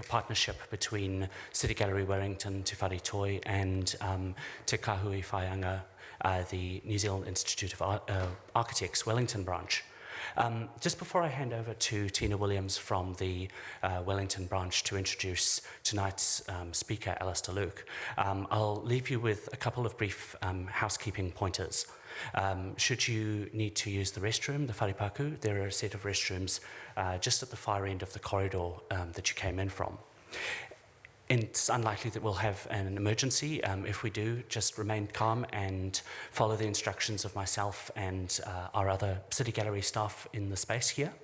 partnership between City Gallery Wellington, Te Whare Toi, and Te Kahui Whaianga, the New Zealand Institute of Architects Wellington branch. Just before I hand over to Tina Williams from the Wellington branch to introduce tonight's speaker, Alistar Luke, I'll leave you with a couple of brief housekeeping pointers. Should you need to use the restroom, the wharepaku, there are a set of restrooms just at the far end of the corridor that you came in from. It's unlikely that we'll have an emergency. If we do, just remain calm and follow the instructions of myself and our other City Gallery staff in the space here.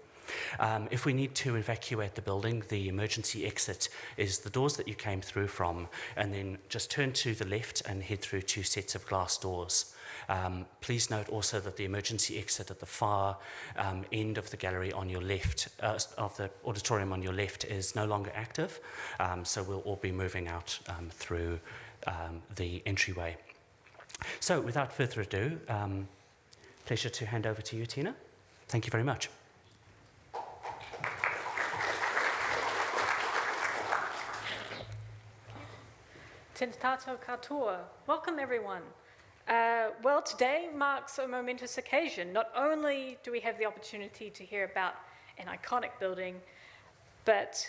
If we need to evacuate the building, the emergency exit is the doors that you came through from, and then just turn to the left and head through 2 sets of glass doors. Please note also that the emergency exit at the far end of the gallery on your left, of the auditorium on your left, is no longer active, so we'll all be moving out through the entryway. So without further ado, pleasure to hand over to you, Tina. Thank you very much. Tēnā tātou katoa. Welcome, everyone. Well, today marks a momentous occasion. Not only do we have the opportunity to hear about an iconic building, but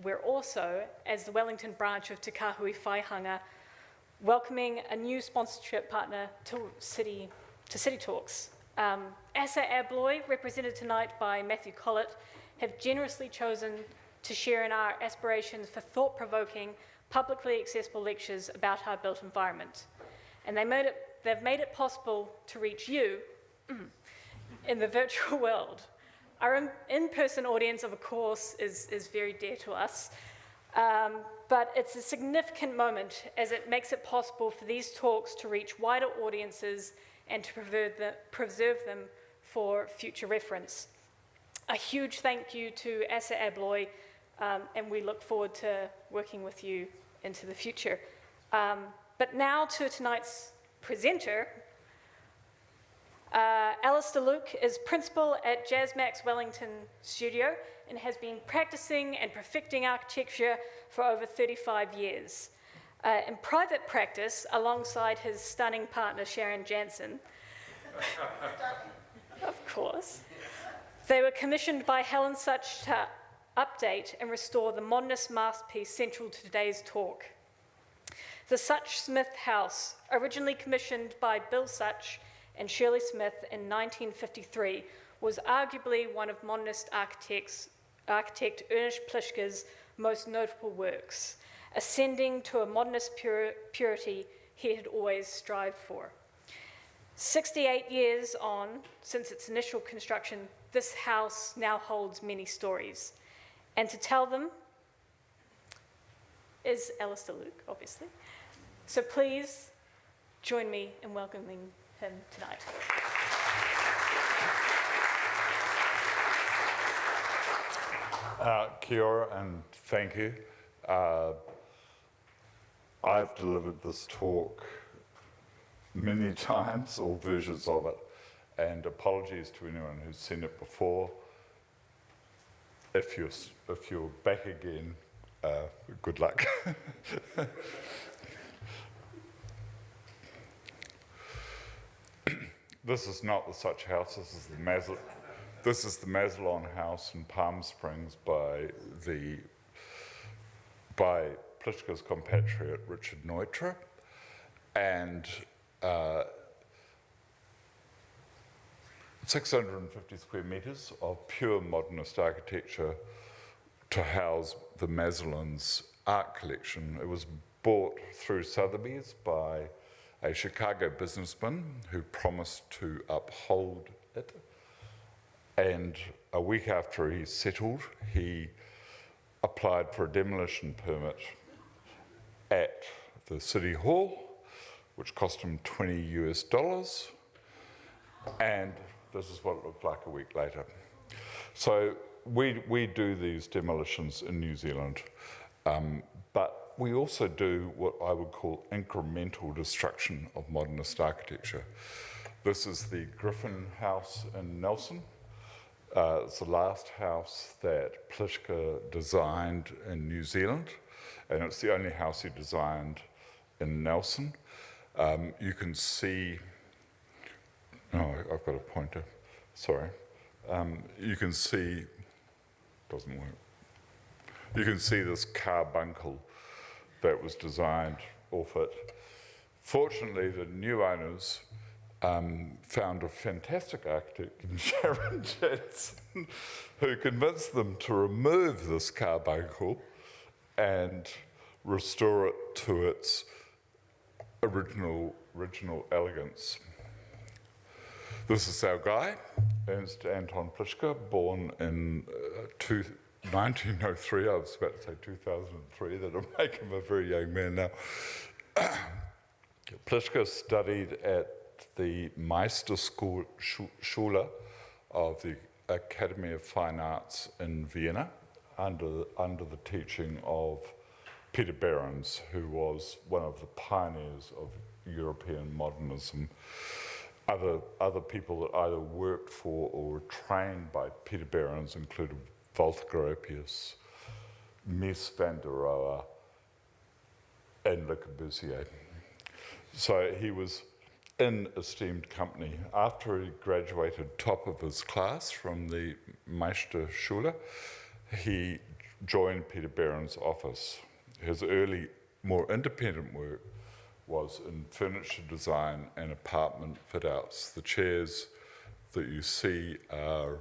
we're also, as the Wellington branch of Te Kahui Whaianga, welcoming a new sponsorship partner to City Talks. Asa Abloy, represented tonight by Matthew Collett, have generously chosen to share in our aspirations for thought-provoking, publicly accessible lectures about our built environment. And they've made it possible to reach you in the virtual world. Our in-person audience, of course, is very dear to us, but it's a significant moment as it makes it possible for these talks to reach wider audiences and to preserve them for future reference. A huge thank you to Asa Abloy, and we look forward to working with you into the future. But now to tonight's presenter. Alistar Luke is principal at Jazzmax Wellington Studio and has been practicing and perfecting architecture for over 35 years. In private practice, alongside his stunning partner Sharon Jansen, of course, they were commissioned by Helen Sutch to update and restore the modernist masterpiece central to today's talk. The Sutch-Smith House, originally commissioned by Bill Sutch and Shirley Smith in 1953, was arguably one of modernist architect Ernst Plishke's most notable works, ascending to a modernist purity he had always strived for. 68 years on since its initial construction, this house now holds many stories. And to tell them is Alistar Luke, obviously. So please join me in welcoming him tonight. Kia ora and thank you. I've delivered this talk many times, or versions of it, and apologies to anyone who's seen it before. If you're back again, good luck. This is not the Sutch House. This is the Mazelon House in Palm Springs by Plischke's compatriot Richard Neutra, and 650 square metres of pure modernist architecture to house the Mazelon's art collection. It was bought through Sotheby's by a Chicago businessman who promised to uphold it. And a week after he settled, he applied for a demolition permit at the City Hall, which cost him $20 US. And this is what it looked like a week later. So we do these demolitions in New Zealand, but we also do what I would call incremental destruction of modernist architecture. This is the Griffin House in Nelson. It's the last house that Plishke designed in New Zealand, and it's the only house he designed in Nelson. You can see, oh, I've got a pointer, sorry. You can see, doesn't work. You can see this carbuncle that was designed off it. Fortunately, the new owners found a fantastic architect in Sharon Jensen who convinced them to remove this carbuncle and restore it to its original elegance. This is our guy, Ernst Anton Plishke, born in 1903. I was about to say 2003, that'll make him a very young man now. Plishke studied at the Meisterschule of the Academy of Fine Arts in Vienna under the teaching of Peter Behrens, who was one of the pioneers of European modernism. Other people that either worked for or were trained by Peter Behrens included Wolfgang Gropius, Mies van der Rohe, and Le Corbusier. So he was in esteemed company. After he graduated top of his class from the Meisterschule, he joined Peter Behrens' office. His early, more independent work was in furniture design and apartment fit-outs. The chairs that you see are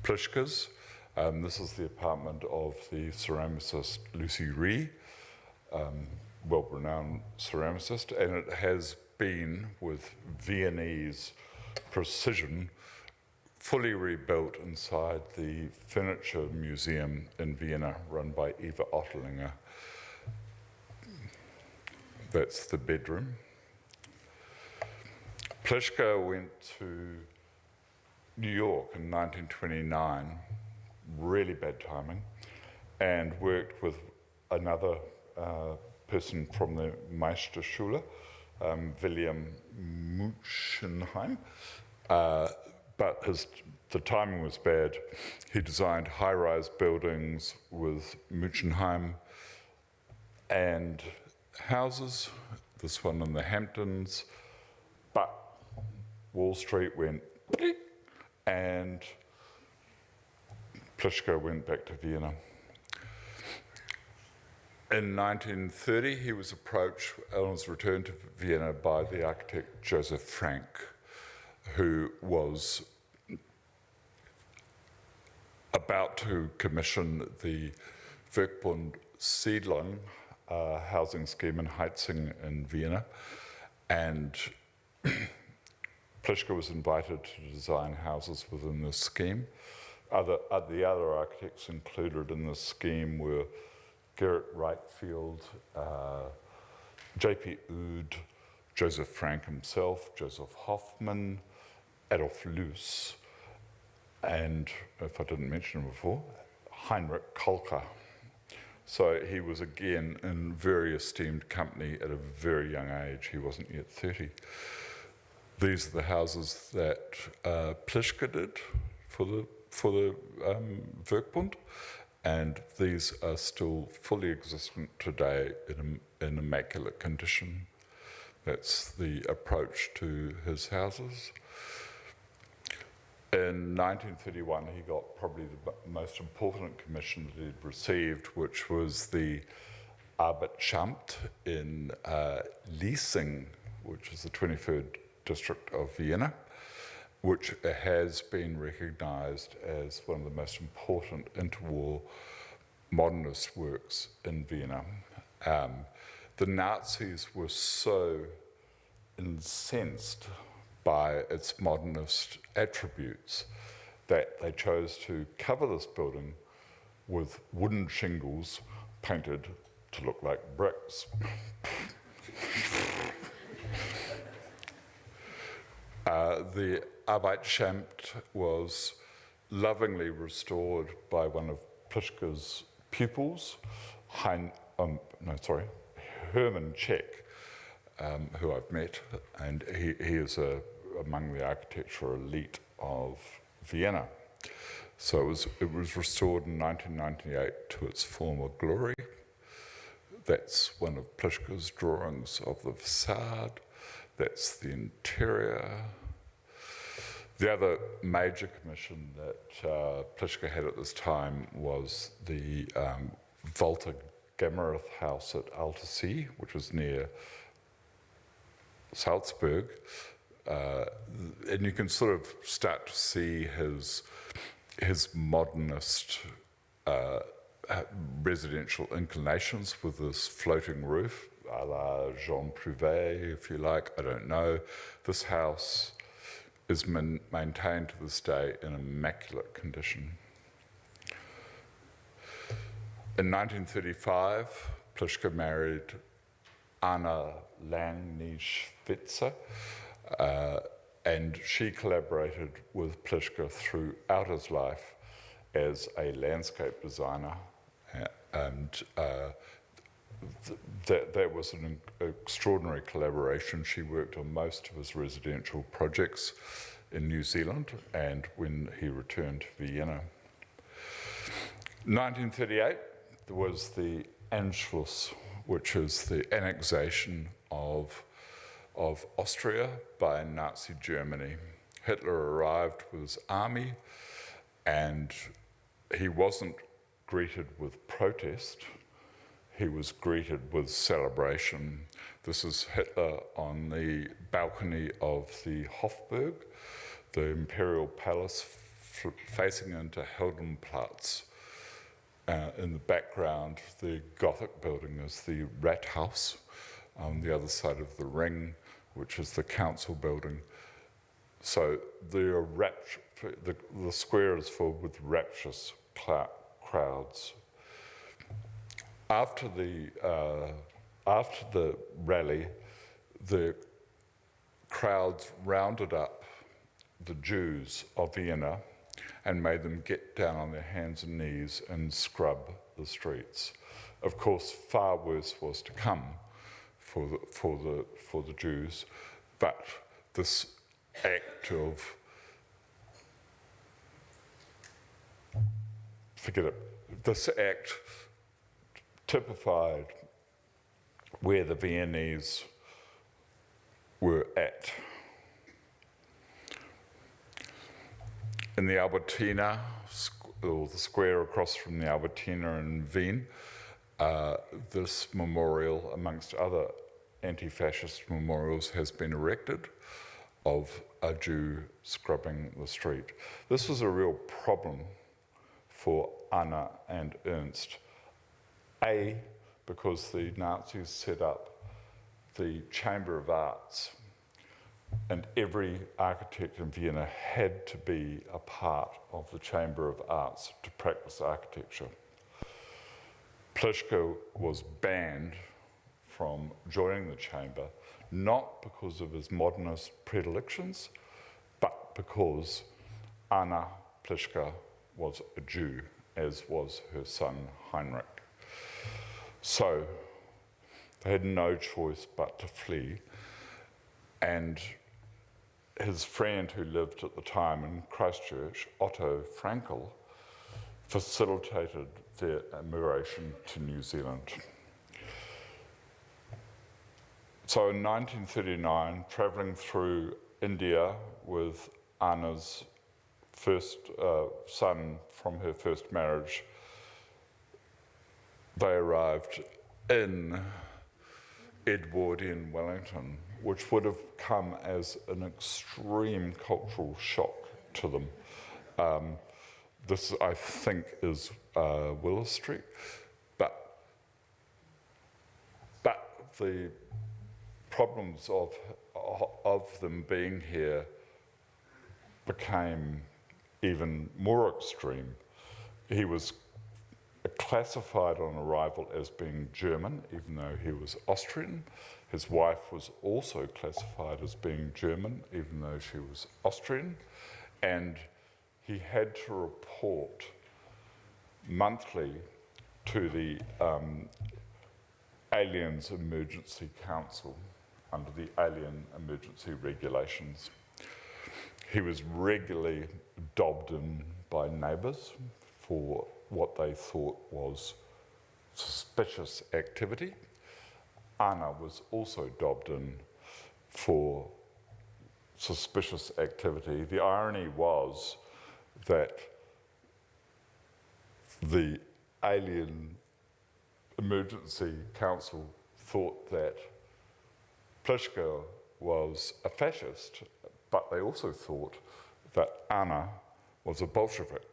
Plishke's. This is the apartment of the ceramicist Lucy Ree, well-renowned ceramicist, and it has been, with Viennese precision, fully rebuilt inside the Furniture Museum in Vienna, run by Eva Ottlinger. That's the bedroom. Plishke went to New York in 1929, really bad timing, and worked with another person from the Meisterschule, William Muschenheim, but the timing was bad. He designed high-rise buildings with Muschenheim and houses, this one in the Hamptons, but Wall Street went bleep, and Plishke went back to Vienna. In 1930, he was approached on his return to Vienna by the architect Joseph Frank, who was about to commission the Werkbund Siedlung housing scheme in Heitzing in Vienna, and Plishke was invited to design houses within this scheme. The other architects included in this scheme were Gerrit Reitfield, J.P. Oud, Joseph Frank himself, Joseph Hoffmann, Adolf Loos, and, if I didn't mention him before, Heinrich Kolker. So he was again in very esteemed company at a very young age. He wasn't yet 30. These are the houses that Plishke did for the Werkbund, and these are still fully existent today in immaculate condition. That's the approach to his houses. In 1931, he got probably the most important commission that he'd received, which was the Arbeitsamt in Liesing, which is the 23rd district of Vienna, which has been recognized as one of the most important interwar modernist works in Vienna. The Nazis were so incensed by its modernist attributes that they chose to cover this building with wooden shingles painted to look like bricks. The Arbeitsamt was lovingly restored by one of Plishke's pupils, Hermann Czech, who I've met, and he is among the architectural elite of Vienna. So it was restored in 1998 to its former glory. That's one of Plishke's drawings of the facade. That's the interior. The other major commission that Plishke had at this time was the Walter Gemmerith House at Altersee, which was near Salzburg. And you can sort of start to see his modernist residential inclinations with this floating roof, a la Jean Prouvé, if you like, I don't know. This house is maintained to this day in immaculate condition. In 1935, Plishke married Anna Langnisch-Witzer, and she collaborated with Plishke throughout his life as a landscape designer, and that was an extraordinary collaboration. She worked on most of his residential projects in New Zealand and when he returned to Vienna. 1938, there was the Anschluss, which is the annexation of Austria by Nazi Germany. Hitler arrived with his army, and he wasn't greeted with protest, he was greeted with celebration. This is Hitler on the balcony of the Hofburg, the imperial palace facing into Heldenplatz. In the background, the Gothic building is the Rathaus, on the other side of the ring, which is the council building. So the square is filled with rapturous crowds. After the rally, the crowds rounded up the Jews of Vienna and made them get down on their hands and knees and scrub the streets. Of course, far worse was to come for the Jews, but this act of, forget it, this act typified where the Viennese were at. In the Albertina, or the square across from the Albertina in Wien, this memorial, amongst other anti-fascist memorials, has been erected of a Jew scrubbing the street. This was a real problem for Anna and Ernst. A, because the Nazis set up the Chamber of Arts, and every architect in Vienna had to be a part of the Chamber of Arts to practice architecture. Plishke was banned from joining the chamber, not because of his modernist predilections, but because Anna Plishke was a Jew, as was her son Heinrich. So they had no choice but to flee, and his friend who lived at the time in Christchurch, Otto Frankel, facilitated their immigration to New Zealand. So in 1939, travelling through India with Anna's first son from her first marriage, they arrived in Edwardian Wellington, which would have come as an extreme cultural shock to them. This, I think, is Willis Street, but the problems of them being here became even more extreme. He was classified on arrival as being German, even though he was Austrian. His wife was also classified as being German, even though she was Austrian. And he had to report monthly to the Aliens Emergency Council under the Alien Emergency Regulations. He was regularly dobbed in by neighbours for what they thought was suspicious activity. Anna was also dobbed in for suspicious activity. The irony was that the Alien Emergency Council thought that Plishke was a fascist, but they also thought that Anna was a Bolshevik.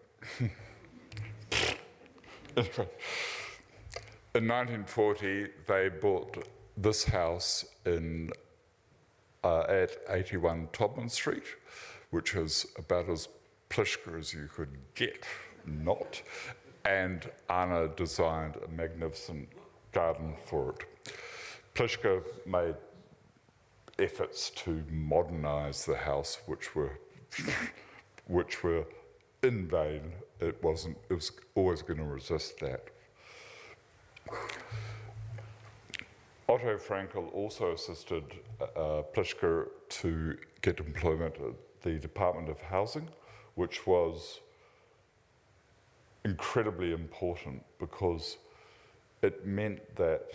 In 1940, they bought this house in, at 81 Todman Street, which is about as Plishke as you could get, not. And Anna designed a magnificent garden for it. Plishke made efforts to modernise the house, which were in vain. It was always going to resist that. Otto Frankel also assisted Plishke to get employment at the Department of Housing, which was incredibly important because it meant that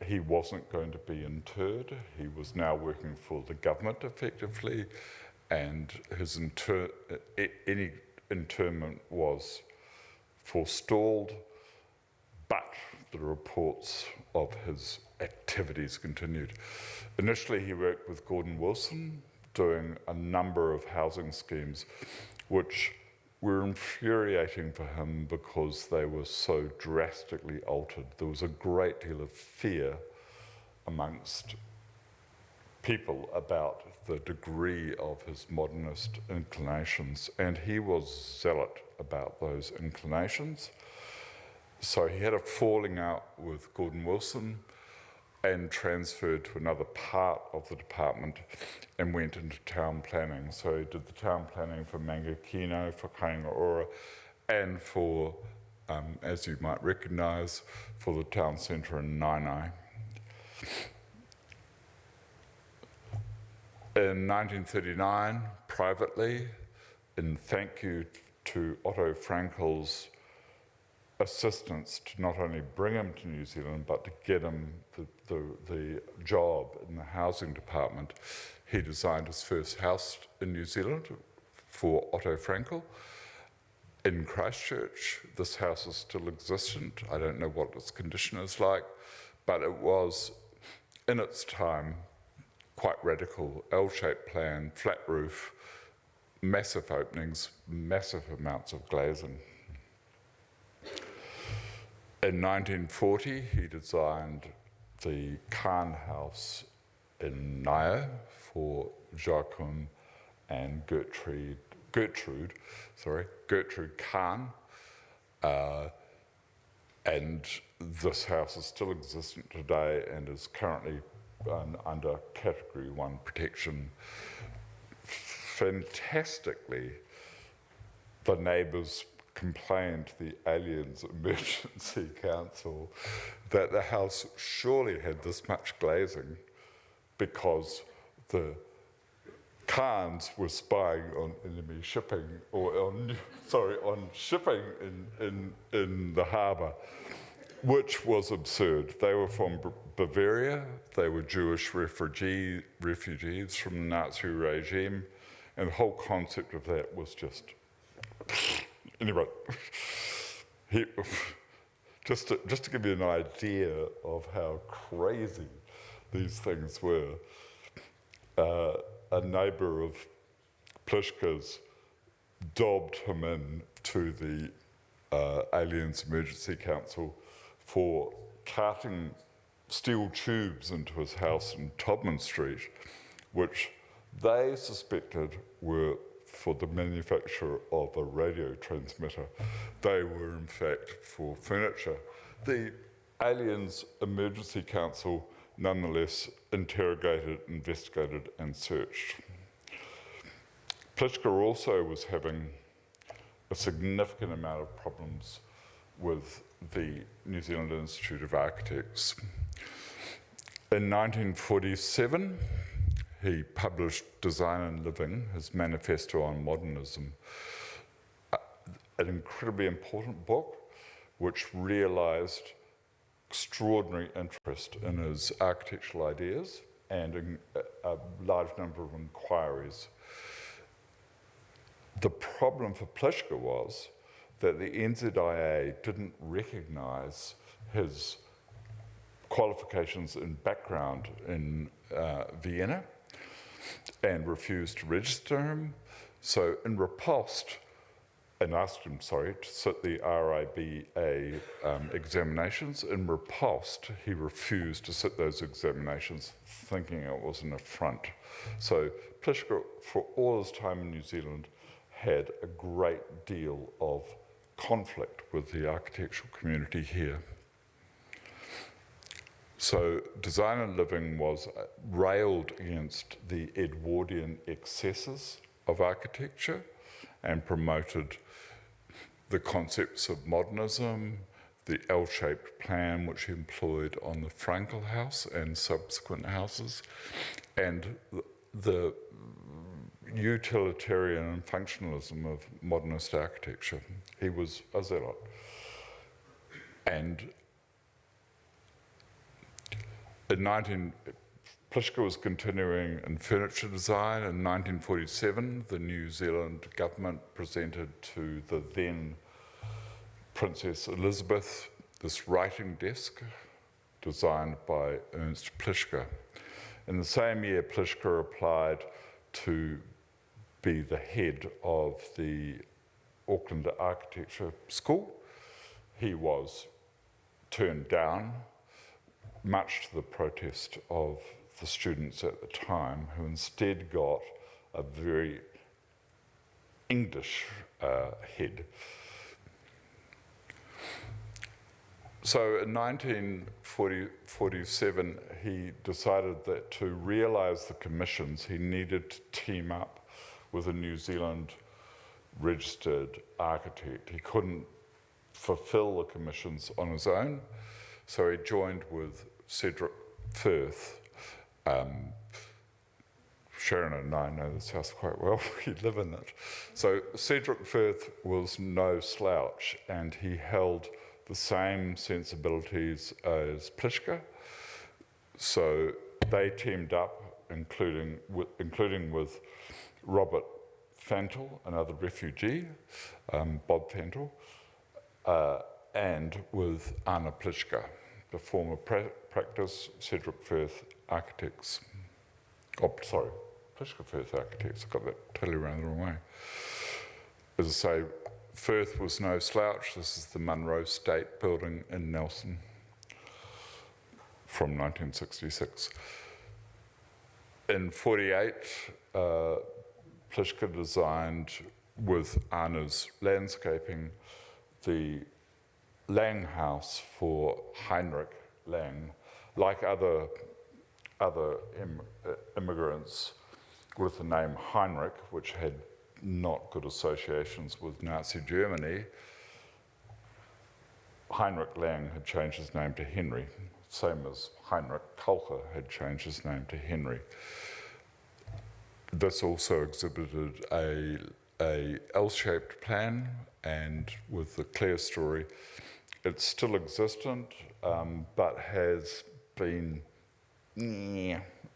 he wasn't going to be interred. He was now working for the government effectively, and his any interment was forestalled, but the reports of his activities continued. Initially, he worked with Gordon Wilson, doing a number of housing schemes, which were infuriating for him because they were so drastically altered. There was a great deal of fear amongst people about the degree of his modernist inclinations, and he was zealot about those inclinations. So he had a falling out with Gordon Wilson and transferred to another part of the department and went into town planning. So he did the town planning for Mangakino, for Kaingaora, and for, as you might recognise, for the town centre in Nainai. In 1939, privately, in thank you to Otto Frankel's assistance to not only bring him to New Zealand, but to get him the job in the housing department, he designed his first house in New Zealand for Otto Frankel in Christchurch. This house is still existent. I don't know what its condition is like, but it was, in its time, quite radical. L-shaped plan, flat roof, massive openings, massive amounts of glazing. In 1940, he designed the Kahn House in Naya for Joachim and Gertrude Kahn. And this house is still existent today and is currently under Category 1 protection. Fantastically, the neighbours complained to the Aliens Emergency Council that the house surely had this much glazing because the Khans were spying on enemy shipping, or on shipping in the harbour, which was absurd. They were from Bavaria, they were Jewish refugees from the Nazi regime, and the whole concept of that was just, anyway, just to give you an idea of how crazy these things were, a neighbour of Plishke's dobbed him in to the Aliens Emergency Council for carting steel tubes into his house in Todman Street, which they suspected were for the manufacture of a radio transmitter. They were, in fact, for furniture. The Aliens Emergency Council nonetheless interrogated, investigated, and searched. Plishke also was having a significant amount of problems with the New Zealand Institute of Architects. In 1947, he published Design and Living, his manifesto on modernism. an incredibly important book which realised extraordinary interest in his architectural ideas and in a large number of inquiries. The problem for Plishke was that the NZIA didn't recognise his qualifications and background in Vienna and refused to register him. So in riposte, and asked him, sorry, to sit the RIBA examinations. In riposte, he refused to sit those examinations, thinking it was an affront. So Plishke, for all his time in New Zealand, had a great deal of conflict with the architectural community here. So Design and Living was railed against the Edwardian excesses of architecture and promoted the concepts of modernism, the L-shaped plan which he employed on the Frankel House and subsequent houses, and the utilitarian and functionalism of modernist architecture. He was a zealot. And Plishke was continuing in furniture design. In 1947, the New Zealand government presented to the then Princess Elizabeth this writing desk designed by Ernst Plishke. In the same year, Plishke applied to be the head of the Auckland Architecture School. He was turned down, much to the protest of the students at the time, who instead got a very English head. So in 1947, he decided that to realise the commissions, he needed to team up with a New Zealand registered architect. He couldn't fulfil the commissions on his own, so he joined with Cedric Firth. Sharon and I know this house quite well, we live in it. So Cedric Firth was no slouch, and he held the same sensibilities as Plishke. So they teamed up, including with Robert Fantle, another refugee, Bob Fantle, and with Anna Plishke, the former practice Cedric Firth Architects. Oh, sorry, Plishke Firth Architects. I got that totally around the wrong way. As I say, Firth was no slouch. This is the Munro State building in Nelson from 1966. In 48, Plishke designed with Anna's landscaping the Lang House for Heinrich Lang. Like other immigrants with the name Heinrich, which had not good associations with Nazi Germany, Heinrich Lang had changed his name to Henry, same as Heinrich Kolker had changed his name to Henry. This also exhibited a L-shaped plan, and with the clear story, it's still existent, but has been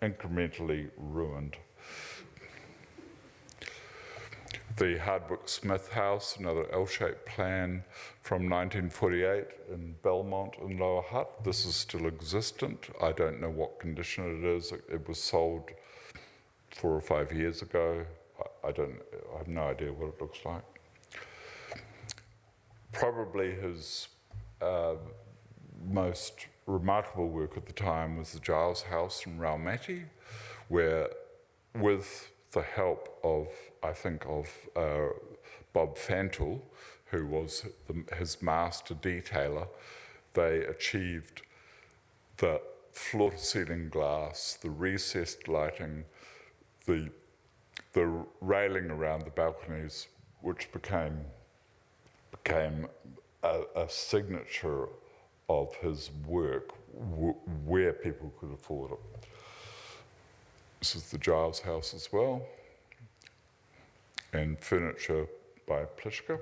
incrementally ruined. The Sutch-Smith House, another L-shaped plan from 1948 in Belmont in Lower Hutt. This is still existent. I don't know what condition it is. It was sold 4 or 5 years ago. I have no idea what it looks like. Probably his most remarkable work at the time was the Giles House in Raumati, where with the help of, I think, of Bob Fantle, who was his master detailer, they achieved the floor-to-ceiling glass, the recessed lighting, the railing around the balconies, which became a signature of his work where people could afford it. This is the Giles House as well, and furniture by Plishke.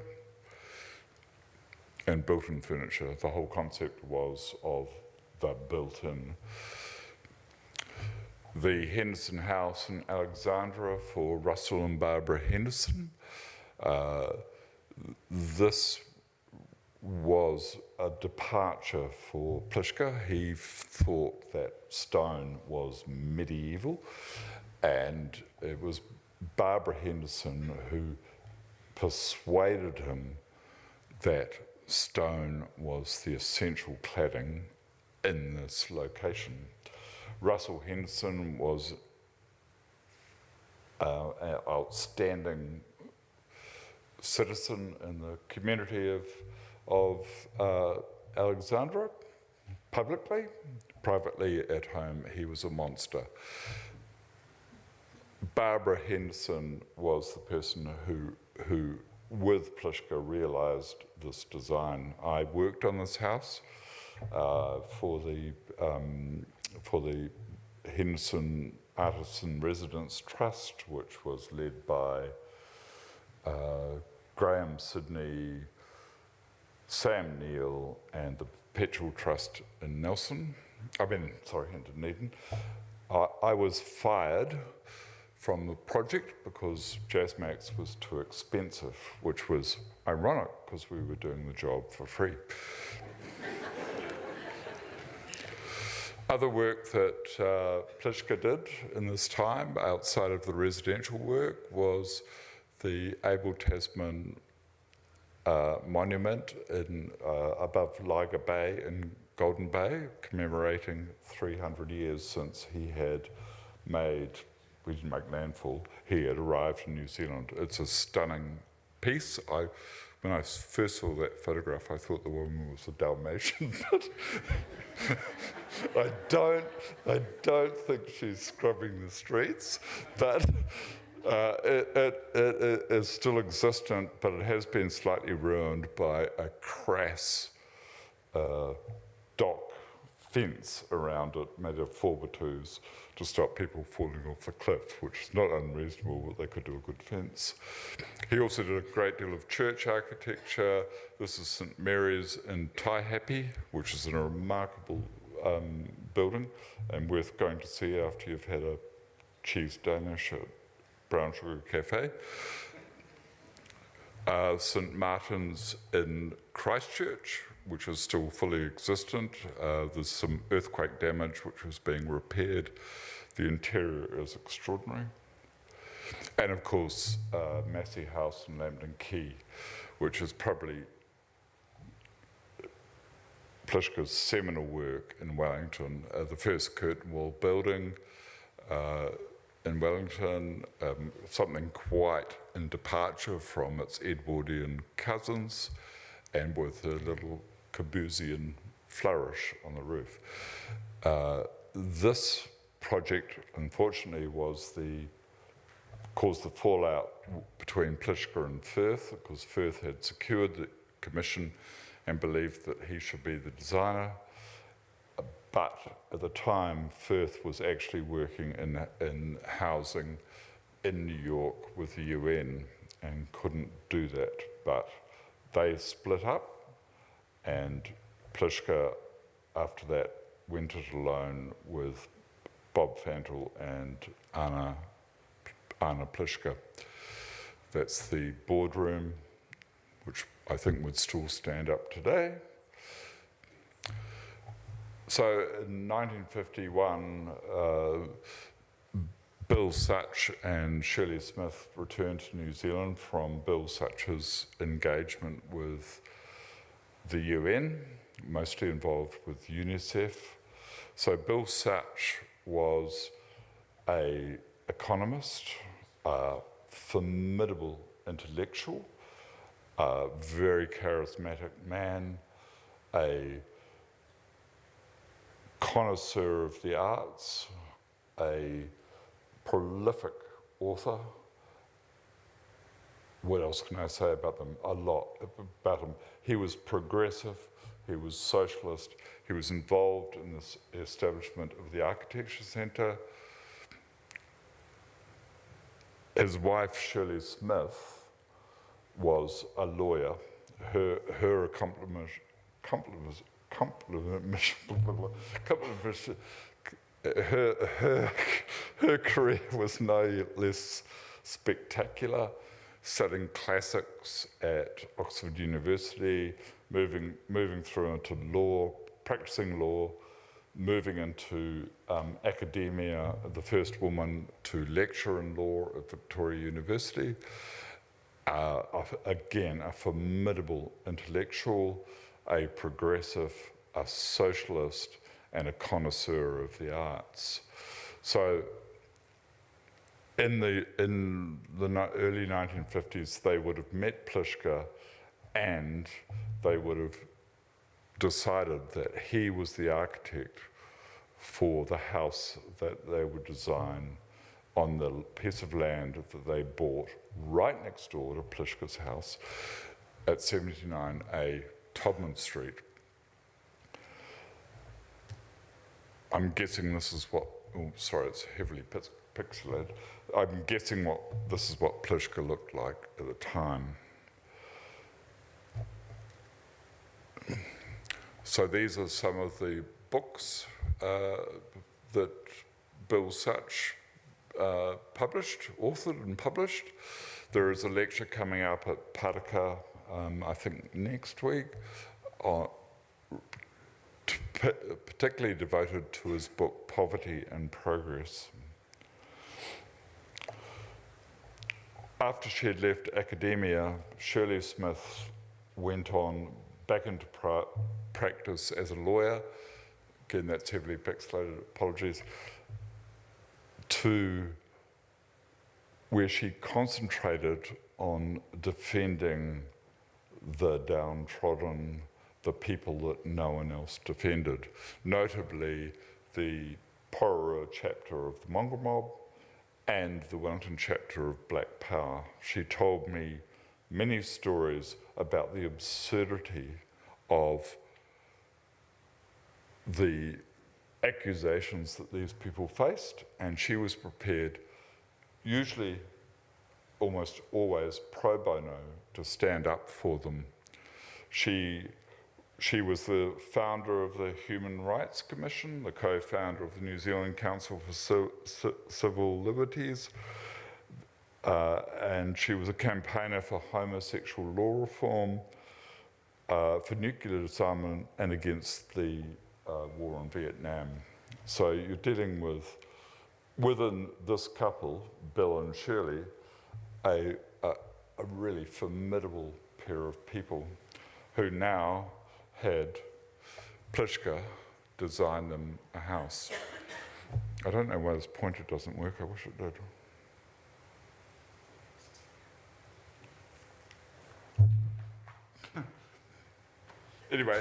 and built-in furniture. The whole concept was of the built-in. The Henderson House in Alexandra for Russell and Barbara Henderson. This was a departure for Plishke. He thought that stone was medieval, and it was Barbara Henderson who persuaded him that stone was the essential cladding in this location. Russell Henderson was an outstanding citizen in the community of Alexandra, publicly. Privately at home, he was a monster. Barbara Henderson was the person who with Plishke, realised this design. I worked on this house for the Henderson Artisan Residence Trust, which was led by Graham Sidney, Sam Neill, and the Perpetual Trust in in Dunedin. I was fired from the project because Jazzmax was too expensive, which was ironic because we were doing the job for free. Other work that Plishke did in this time, outside of the residential work, was the Abel Tasman monument in, above Liger Bay in Golden Bay, commemorating 300 years since he had made, we didn't make landfall, he had arrived in New Zealand. It's a stunning piece. When I first saw that photograph, I thought the woman was a Dalmatian, but I don't think she's scrubbing the streets, but it is still existent, but it has been slightly ruined by a crass dock fence around it, made of 4x2s to stop people falling off the cliff, which is not unreasonable, but they could do a good fence. He also did a great deal of church architecture. This is St Mary's in Taihape, which is a remarkable building and worth going to see after you've had a cheese Danish at Brown Sugar Cafe. St Martin's in Christchurch, which is still fully existent. There's some earthquake damage which was being repaired. The interior is extraordinary. And of course, Massey House in Lambton Quay, which is probably Plishke's seminal work in Wellington. The first curtain wall building in Wellington, something quite in departure from its Edwardian cousins, and with a little Corbusian flourish on the roof. This project, unfortunately, caused the fallout between Plishke and Firth, because Firth had secured the commission and believed that he should be the designer. But at the time, Firth was actually working in housing in New York with the UN and couldn't do that. But they split up, and Plishke, after that, went it alone with Bob Fantle and Anna Plishke. That's the boardroom, which I think would still stand up today. So in 1951, Bill Sutch and Shirley Smith returned to New Zealand from Bill Sutch's engagement with the UN, mostly involved with UNICEF. So Bill Sutch was an economist, a formidable intellectual, a very charismatic man, a connoisseur of the arts, a prolific author. What else can I say about them? A lot about him. He was progressive, he was socialist, he was involved in this establishment of the Architecture Centre. His wife, Shirley Smith, was a lawyer, her accomplishment, her career was no less spectacular, studying classics at Oxford University, moving through into law, practicing law, moving into academia, the first woman to lecture in law at Victoria University. Again, a formidable intellectual, a progressive, a socialist, and a connoisseur of the arts. So in the early 1950s, they would have met Plishke and they would have decided that he was the architect for the house that they would design on the piece of land that they bought right next door to Plishke's house at 79A Todman Street. I'm guessing this is what, oh, sorry, it's heavily pixelated. I'm guessing this is what Plishke looked like at the time. So these are some of the books that Bill Sutch authored and published. There is a lecture coming up at Paraka, I think next week, particularly devoted to his book, Poverty and Progress. After she had left academia, Shirley Smith went on back into practice as a lawyer. Again, that's heavily pixelated, apologies. To where she concentrated on defending the downtrodden, the people that no one else defended, notably the Porora chapter of the Mongrel Mob and the Wellington chapter of Black Power. She told me many stories about the absurdity of the accusations that these people faced, and she was prepared, usually almost always pro bono, to stand up for them. She was the founder of the Human Rights Commission, the co-founder of the New Zealand Council for Civil Liberties, and she was a campaigner for homosexual law reform, for nuclear disarmament, and against the war in Vietnam. So you're dealing with, within this couple, Bill and Shirley, a really formidable pair of people who now had Plishke design them a house. I don't know why this pointer doesn't work, I wish it did. Anyway,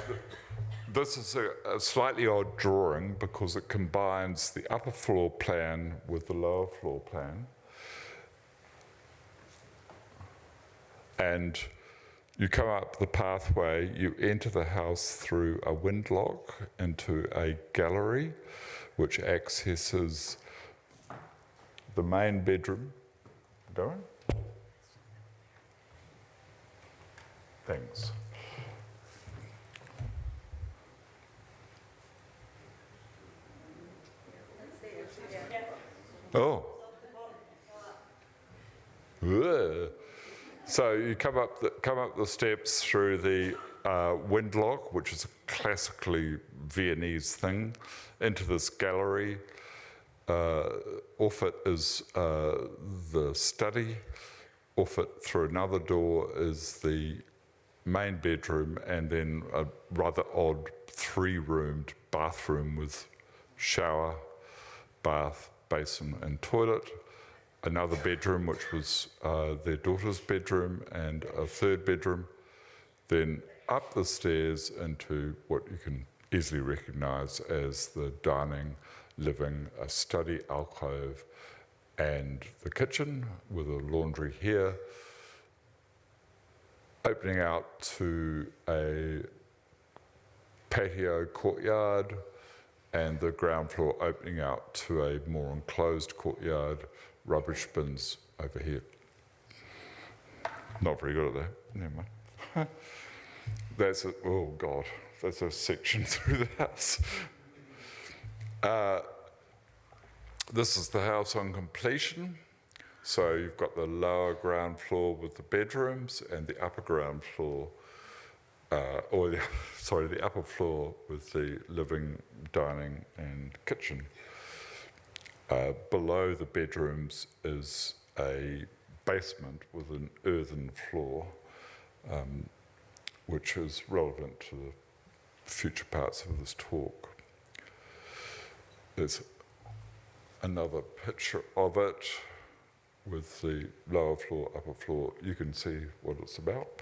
this is a slightly odd drawing because it combines the upper floor plan with the lower floor plan. And you come up the pathway, you enter the house through a windlock into a gallery which accesses the main bedroom. Darren? Thanks. Oh. Ugh. So you come up the steps through the windlock, which is a classically Viennese thing, into this gallery. Off it is the study. Off it through another door is the main bedroom, and then a rather odd three-roomed bathroom with shower, bath, basin and toilet. Another bedroom, which was their daughter's bedroom, and a third bedroom. Then up the stairs into what you can easily recognise as the dining, living, a study alcove, and the kitchen with a laundry here, opening out to a patio courtyard, and the ground floor opening out to a more enclosed courtyard, rubbish bins over here. Not very good at that, never mind. That's oh God, that's a section through the house. This is the house on completion. So you've got the lower ground floor with the bedrooms and the upper ground floor, the upper floor with the living, dining and kitchen. Below the bedrooms is a basement with an earthen floor, which is relevant to the future parts of this talk. There's another picture of it with the lower floor, upper floor. You can see what it's about.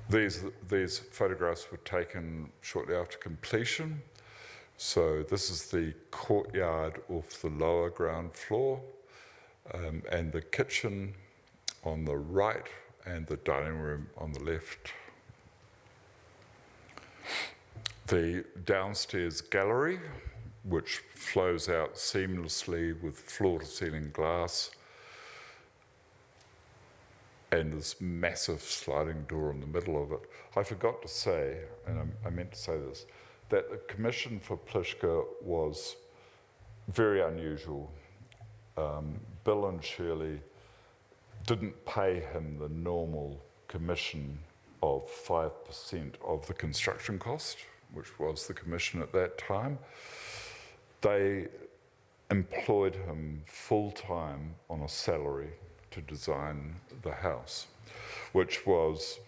These photographs were taken shortly after completion. So this is the courtyard off the lower ground floor, and the kitchen on the right and the dining room on the left. The downstairs gallery, which flows out seamlessly with floor-to-ceiling glass, and this massive sliding door in the middle of it. I forgot to say, and I meant to say this, that the commission for Plishke was very unusual. Bill and Shirley didn't pay him the normal commission of 5% of the construction cost, which was the commission at that time. They employed him full-time on a salary to design the house, which was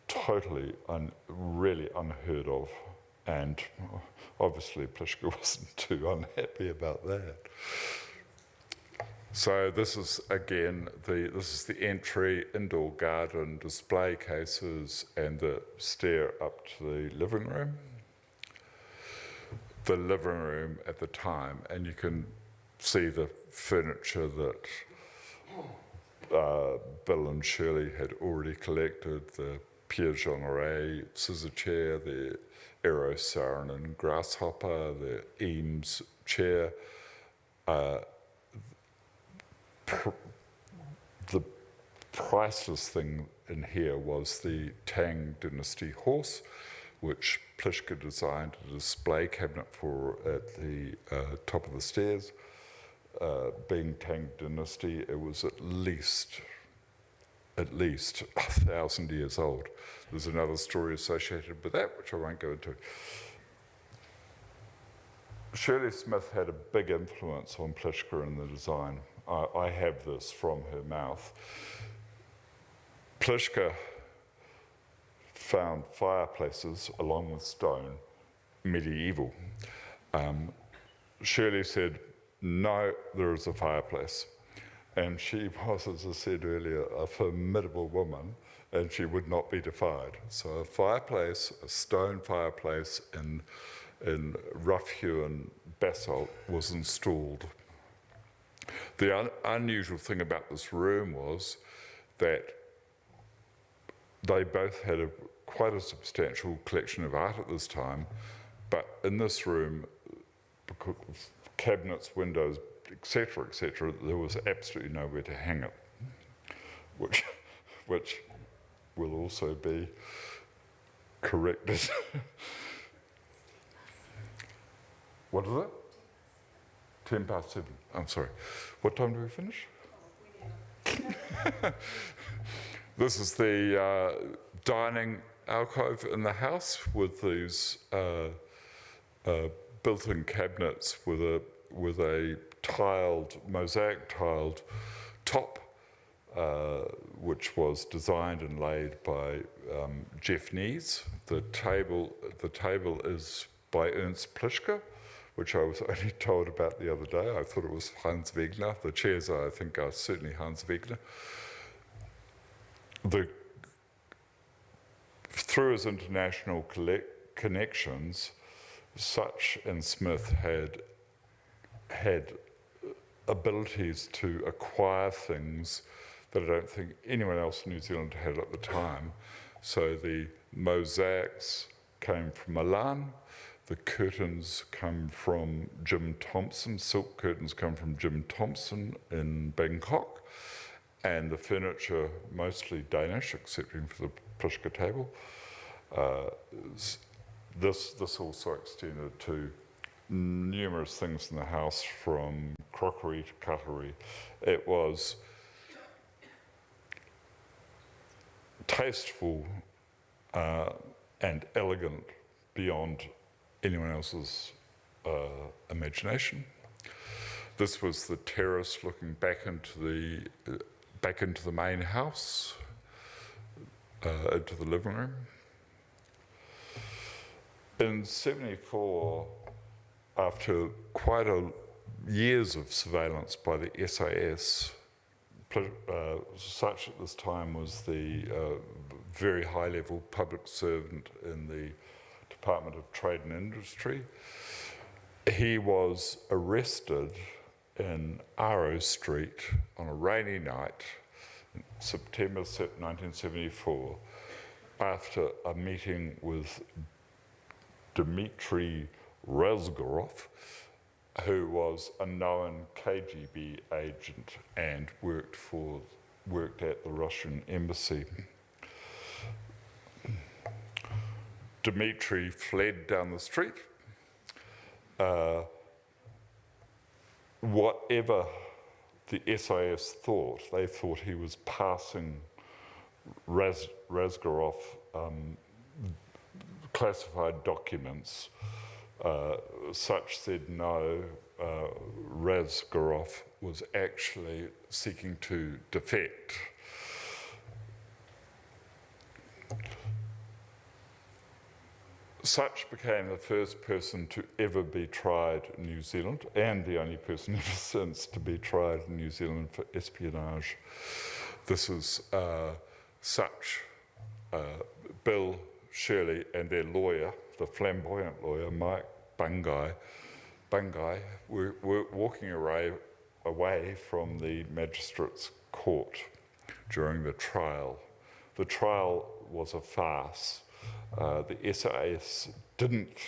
totally, really unheard of. And obviously Plishke wasn't too unhappy about that. So this is, again, this is the entry, indoor garden, display cases, and the stair up to the living room. The living room at the time, and you can see the furniture that Bill and Shirley had already collected, the Pierre Jeanneret scissor chair, the Eero Saarinen grasshopper, the Eames chair. The priceless thing in here was the Tang Dynasty horse, which Plishke designed a display cabinet for at the top of the stairs. Being Tang Dynasty, it was at least 1,000 years old. There's another story associated with that, which I won't go into. Shirley Smith had a big influence on Plishke in the design. I have this from her mouth. Plishke found fireplaces, along with stone, medieval. Shirley said, no, there is a fireplace. And she was, as I said earlier, a formidable woman, and she would not be defied. So a fireplace, a stone fireplace in rough-hewn basalt was installed. The unusual thing about this room was that they both had quite a substantial collection of art at this time, but in this room, because of cabinets, windows, etc., there was absolutely nowhere to hang it, which will also be corrected. What is it? 10 past 7. I'm sorry. What time do we finish? This is the dining alcove in the house with these built-in cabinets with a mosaic tiled top, which was designed and laid by Jeff Nees. The table is by Ernst Plishke, which I was only told about the other day. I thought it was Hans Wegner. The chairs, I think, are certainly Hans Wegner. Through his international connections, Sutch and Smith had abilities to acquire things that I don't think anyone else in New Zealand had at the time. So the mosaics came from Milan, the curtains come from Jim Thompson, silk curtains come from Jim Thompson in Bangkok, and the furniture mostly Danish, excepting for the Plishke table. This also extended to numerous things in the house, from crockery to cutlery. It was tasteful and elegant beyond anyone else's imagination. This was the terrace looking back into the main house, into the living room. In '74, after quite years of surveillance by the SAS, Sutch at this time was the very high-level public servant in the Department of Trade and Industry. He was arrested in Arrow Street on a rainy night in September 1974 after a meeting with Dmitry Razgorov, who was a known KGB agent and worked at the Russian embassy. Dmitry fled down the street. Whatever the SAS thought, they thought he was passing Razgorov classified documents. Sutch said no, Razgorov was actually seeking to defect. Sutch became the first person to ever be tried in New Zealand, and the only person ever since to be tried in New Zealand for espionage. This is Sutch, Bill, Shirley, and their lawyer, the flamboyant lawyer, Mike Bungai, were walking away from the magistrate's court during the trial. The trial was a farce. The SAS didn't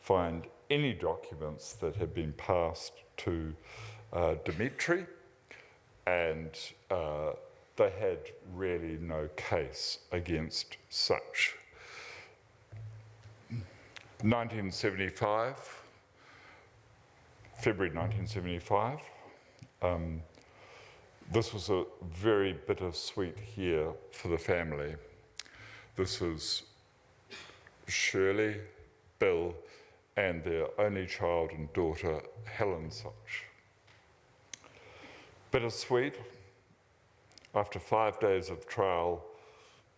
find any documents that had been passed to Dmitry, and they had really no case against Sutch. 1975, February 1975, this was a very bittersweet year for the family. This was Shirley, Bill, and their only child and daughter, Helen Sutch. Bittersweet. After 5 days of trial,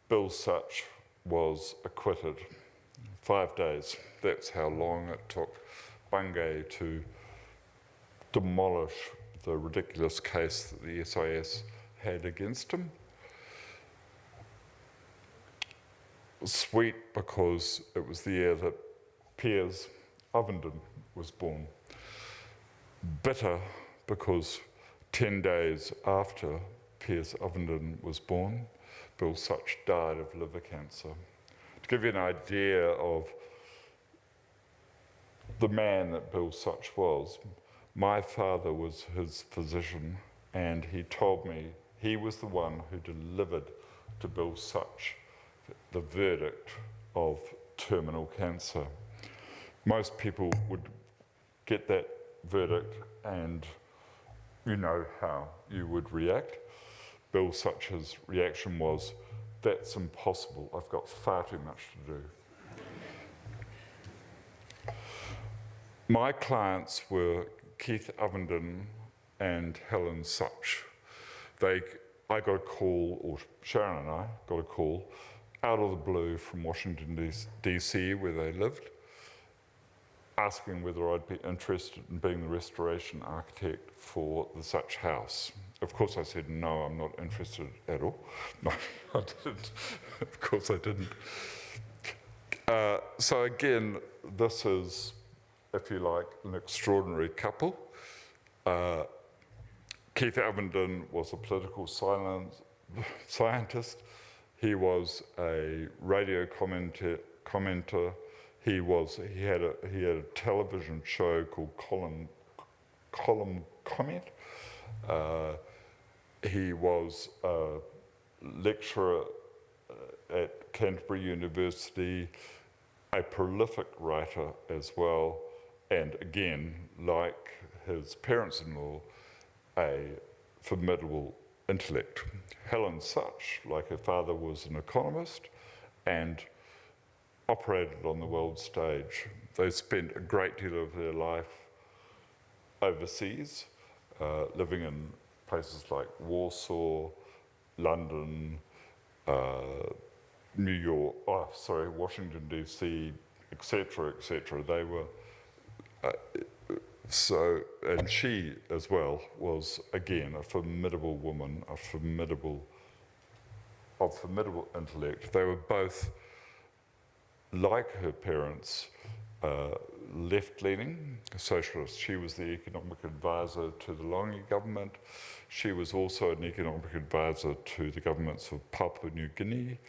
Bill Sutch was acquitted. 5 days. That's how long it took Bungay to demolish the ridiculous case that the SIS had against him. Sweet because it was the year that Piers Ovenden was born. Bitter because 10 days after Piers Ovenden was born, Bill Sutch died of liver cancer. To give you an idea of the man that Bill Sutch was, my father was his physician, and he told me he was the one who delivered to Bill Sutch the verdict of terminal cancer. Most people would get that verdict and you know how you would react. Bill Sutch's reaction was, "That's impossible, I've got far too much to do." My clients were Keith Ovenden and Helen Sutch. I got a call, or Sharon and I got a call, out of the blue from Washington, DC, where they lived, asking whether I'd be interested in being the restoration architect for the Sutch house. Of course I said, no, I'm not interested at all. No, I didn't. Of course I didn't. So again, this is, if you like, an extraordinary couple. Keith Ovenden was a political scientist. He was a radio commenter. He had a television show called Column Comment. he was a lecturer at Canterbury University, a prolific writer as well, and again, like his parents-in-law, a formidable intellect. Helen Sutch, like her father, was an economist and operated on the world stage. They spent a great deal of their life overseas, living in places like Warsaw, London, New York, Washington DC, etc., etc. They were, and she as well was, again, a formidable woman, of formidable intellect. They were both, like her parents, left-leaning socialists. She was the economic advisor to the Longi government. She was also an economic advisor to the governments of Papua New Guinea,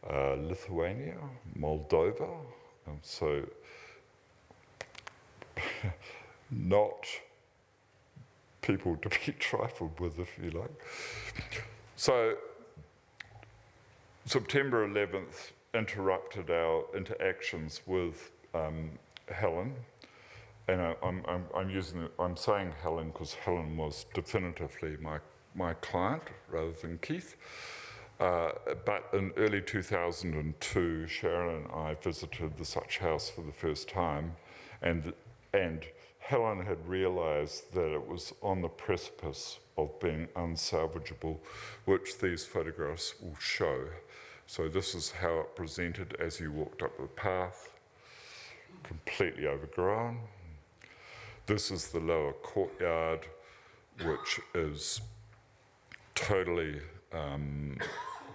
Lithuania, Moldova. So not people to be trifled with, if you like. So September 11th interrupted our interactions with Helen, and I'm saying Helen because Helen was definitively my client rather than Keith. But in early 2002, Sharon and I visited the Sutch House for the first time, and Helen had realised that it was on the precipice of being unsalvageable, which these photographs will show. So this is how it presented as you walked up the path, completely overgrown. This is the lower courtyard, which is totally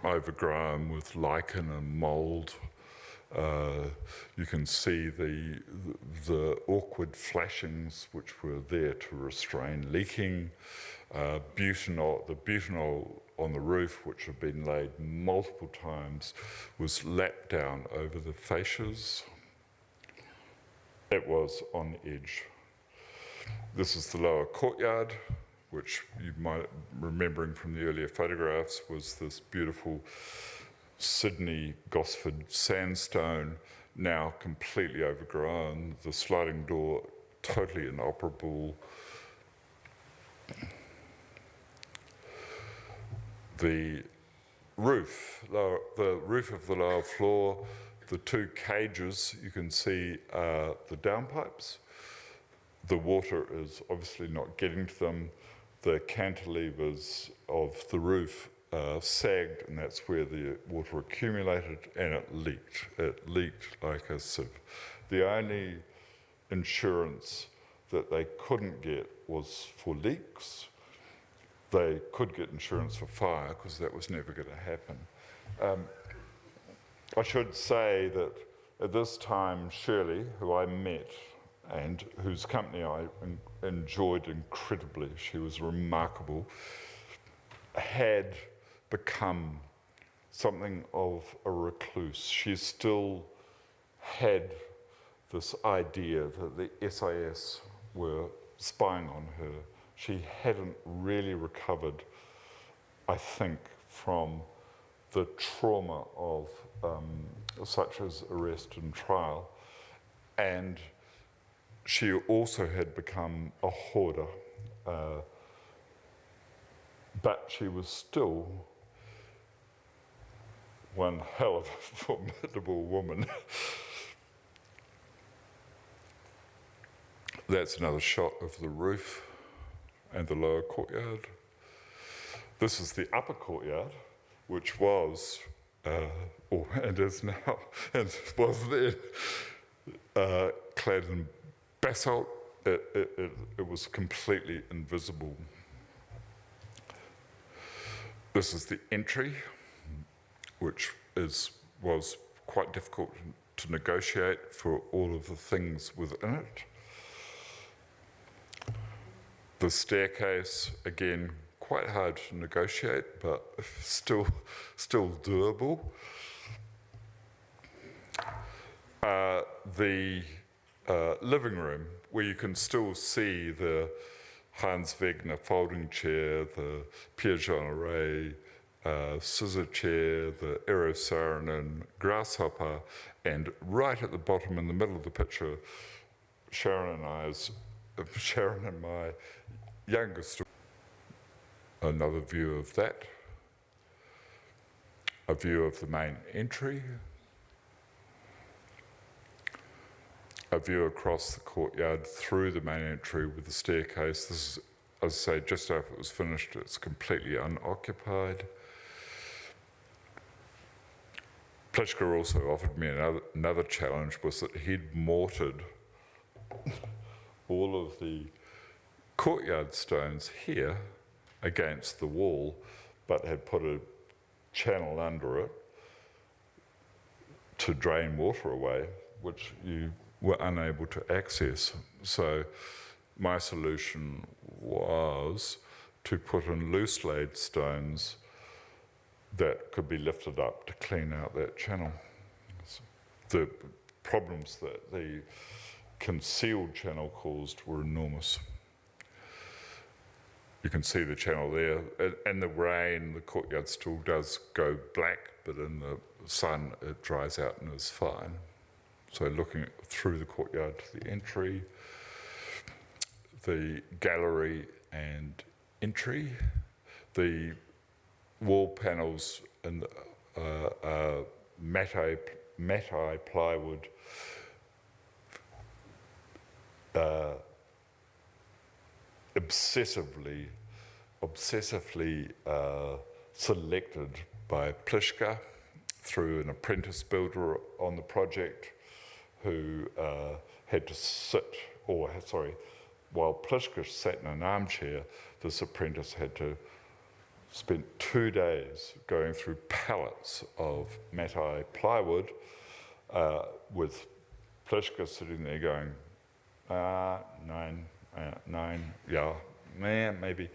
overgrown with lichen and mould. You can see the awkward flashings which were there to restrain leaking. The butanol on the roof, which had been laid multiple times, was lapped down over the fascias. It was on edge. This is the lower courtyard, which you might, remembering from the earlier photographs, was this beautiful Sydney Gosford sandstone, now completely overgrown, the sliding door totally inoperable. The roof of the lower floor, the two cages you can see are the downpipes. The water is obviously not getting to them. The cantilevers of the roof sagged, and that's where the water accumulated, and it leaked. It leaked like a sieve. The only insurance that they couldn't get was for leaks. They could get insurance for fire, because that was never going to happen. I should say that at this time, Shirley, who I met, and whose company I enjoyed incredibly, she was remarkable, had become something of a recluse. She still had this idea that the SIS were spying on her. She hadn't really recovered, I think, from the trauma of such as arrest and trial. And she also had become a hoarder, but she was still one hell of a formidable woman. That's another shot of the roof and the lower courtyard. This is the upper courtyard, which was, and is now, and was then, clad in basalt. It was completely invisible. This is the entry, which was quite difficult to negotiate for all of the things within it. The staircase, again, quite hard to negotiate, but still doable. The living room, where you can still see the Hans Wegner folding chair, the Pierre-Jean Array scissor chair, the Eros Saarinen grasshopper, and right at the bottom in the middle of the picture, Sharon and my youngest. Another view of that. A view of the main entry. A view across the courtyard through the main entry with the staircase. This is, as I say, just after it was finished, it's completely unoccupied. Plishke also offered me another challenge, was that he'd mortared all of the courtyard stones here against the wall, but had put a channel under it to drain water away, which you were unable to access. So my solution was to put in loose laid stones that could be lifted up to clean out that channel. The problems that the concealed channel caused were enormous. You can see the channel there. In the rain, the courtyard still does go black, but in the sun, it dries out and is fine. So looking through the courtyard to the entry, the gallery and entry, the wall panels and matte plywood, obsessively selected by Plishke through an apprentice builder on the project who had to while Plishke sat in an armchair, this apprentice had to spend 2 days going through pallets of matte plywood with Plishke sitting there going, 9, yeah, maybe.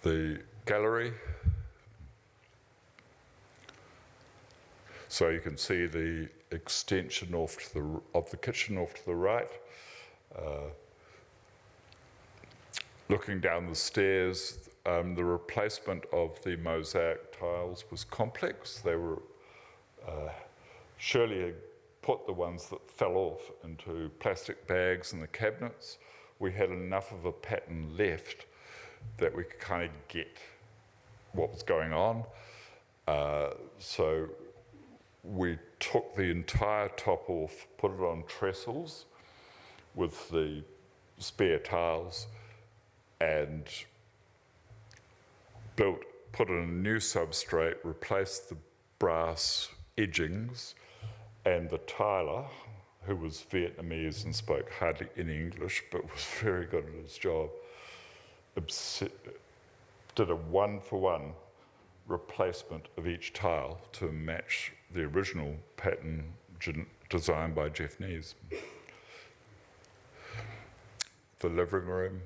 The gallery. So you can see the extension of the kitchen off to the right. Looking down the stairs, the replacement of the mosaic tiles was complex. They were, Shirley had put the ones that fell off into plastic bags in the cabinets. We had enough of a pattern left that we could kind of get what was going on. So we took the entire top off, put it on trestles with the spare tiles, and put in a new substrate, replaced the brass edgings, and the tiler, who was Vietnamese and spoke hardly any English, but was very good at his job, did a one-for-one replacement of each tile to match the original pattern designed by Jeff Nees. The living room,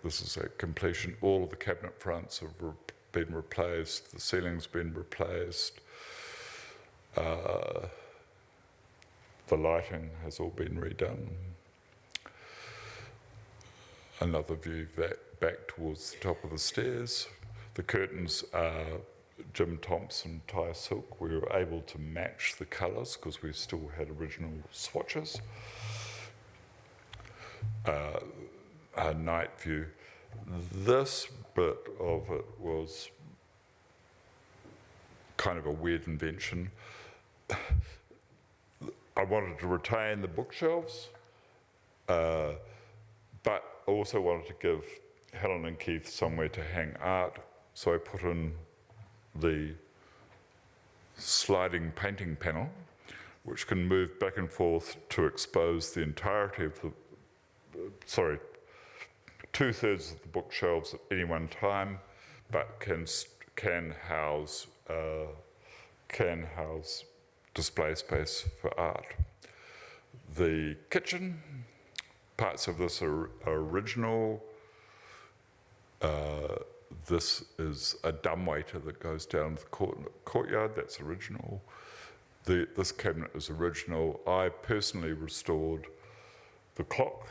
this is at completion. All of the cabinet fronts have been replaced, the ceiling's been replaced, the lighting has all been redone. Another view back towards the top of the stairs. The curtains are Jim Thompson Thai silk. We were able to match the colours because we still had original swatches. Our night view. This bit of it was kind of a weird invention. I wanted to retain the bookshelves, but also wanted to give Helen and Keith somewhere to hang art, so I put in the sliding painting panel, which can move back and forth to expose the entirety of the, 2/3 of the bookshelves at any one time, but can house display space for art. The kitchen, parts of this are original. This is a dumbwaiter that goes down the courtyard, that's original. This cabinet is original. I personally restored the clock.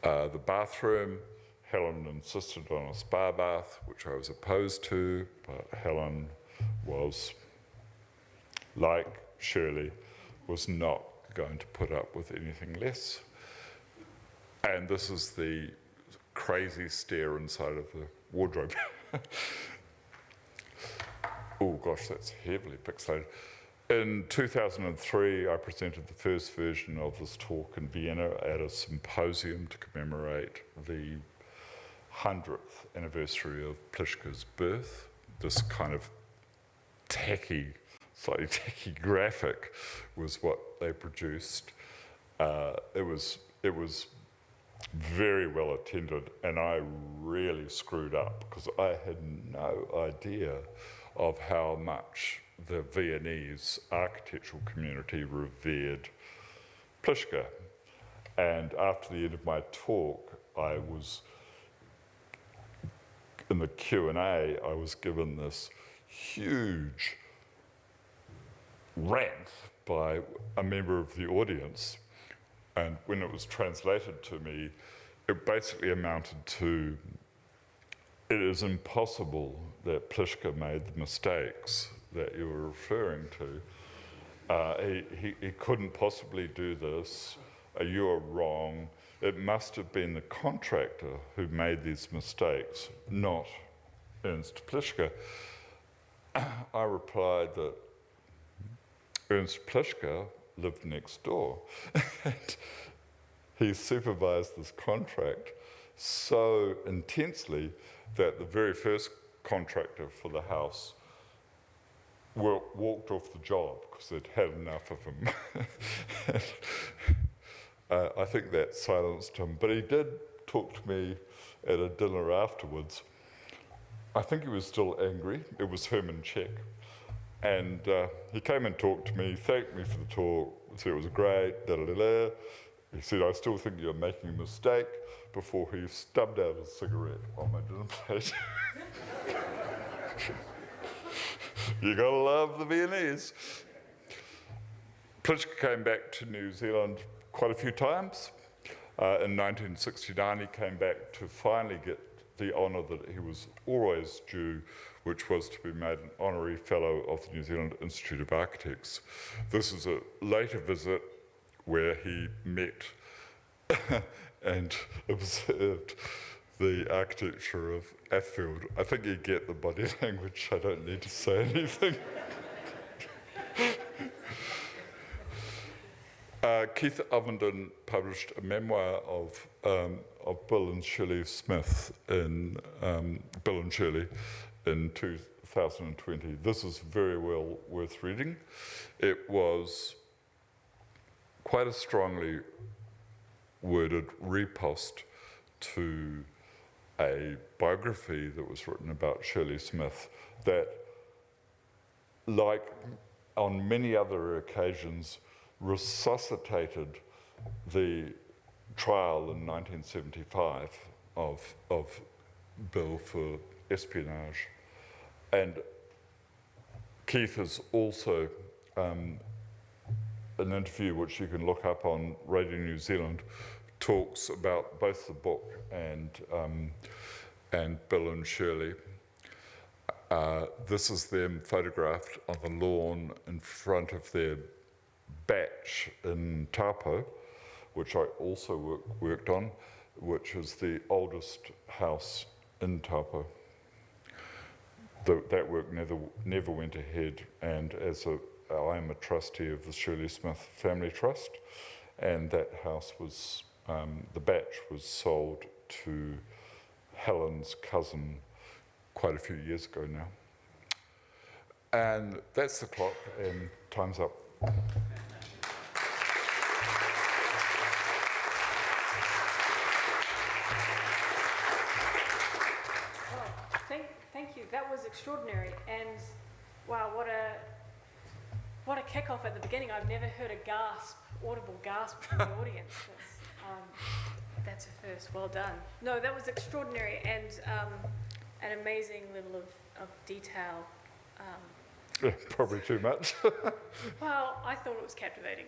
The bathroom, Helen insisted on a spa bath, which I was opposed to, but Helen was, like Shirley, was not going to put up with anything less. And this is the crazy stair inside of the wardrobe. Oh gosh, that's heavily pixelated. In 2003, I presented the first version of this talk in Vienna at a symposium to commemorate the 100th anniversary of Plischke's birth. This kind of tacky, slightly tacky graphic was what they produced. It was very well attended, and I really screwed up because I had no idea of how much the Viennese architectural community revered Plishke. And after the end of my talk, I was, in the Q&A, I was given this huge rant by a member of the audience. And when it was translated to me, it basically amounted to, it is impossible that Plishke made the mistakes that you were referring to. He couldn't possibly do this. You are wrong. It must have been the contractor who made these mistakes, not Ernst Plishke. I replied that Ernst Plishke lived next door. And he supervised this contract so intensely that the very first contractor for the house walked off the job because they'd had enough of him. I think that silenced him, but he did talk to me at a dinner afterwards. I think he was still angry. It was Herman Czech. And he came and talked to me, thanked me for the talk, said it was great, da-da-da-da. He said, I still think you're making a mistake, before he stubbed out a cigarette on my dinner plate. You gotta love the Viennese. Plishke came back to New Zealand quite a few times. In 1969, he came back to finally get the honour that he was always due, which was to be made an honorary fellow of the New Zealand Institute of Architects. This is a later visit where he met and observed the architecture of Athfield. I think you get the body language, I don't need to say anything. Keith Ovenden published a memoir of Bill and Shirley Smith in Bill and Shirley in 2020. This is very well worth reading. It was quite a strongly worded riposte to a biography that was written about Shirley Smith that, like on many other occasions, resuscitated the trial in 1975 of Bill for espionage. And Keith has also, an interview which you can look up on Radio New Zealand, talks about both the book and Bill and Shirley. This is them photographed on the lawn in front of their batch in Taupo, which I also worked on, which is the oldest house in Taupo. That work never went ahead, and I am a trustee of the Shirley Smith Family Trust, and that house was, the batch was sold to Helen's cousin quite a few years ago now. And that's the clock, and time's up. Thank you. That was extraordinary, and wow, what a kickoff at the beginning. I've never heard a audible gasp from the audience. That's a first. Well done. No, that was extraordinary, and an amazing level of detail. Probably too much. Well, I thought it was captivating.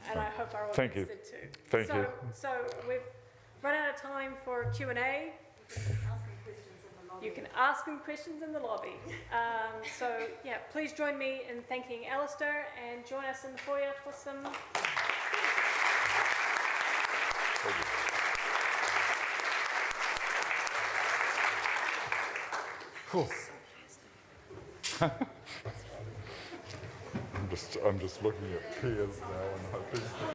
and I hope our Thank audience you. did too. Thank you. So we've run out of time for Q&A. You can ask them questions in the lobby. So yeah, please join me in thanking Alistair and join us in the foyer for some. Cool. I'm just looking at peers now and hoping.